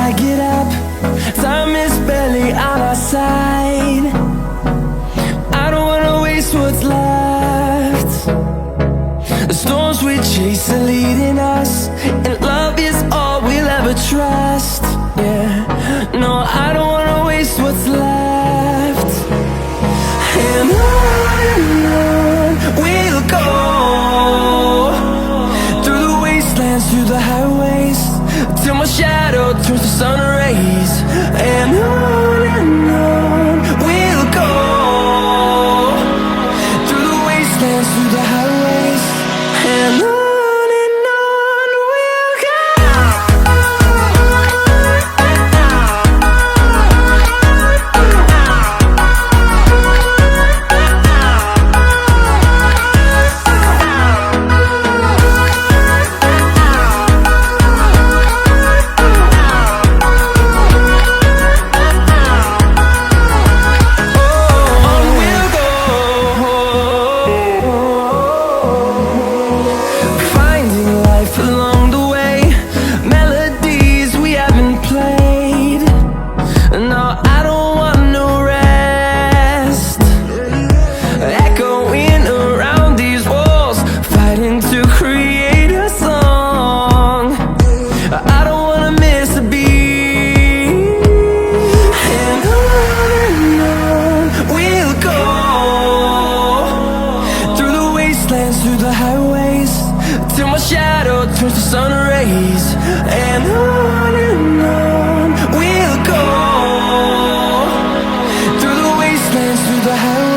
I get up, time is barely on our side. I don't wanna waste what's left. The storms we chase are leading us, and love is all we'll ever trust. Yeah, no, I don't wanna waste what's left. And on we'll go, through the wastelands, through the highways, till my shadow turns to sun rays. And on we'll go, through the wastelands, through the highways, and on we'll go. Through the highways, till my shadow turns to sun rays. And on we'll go, through the wastelands, through the highways.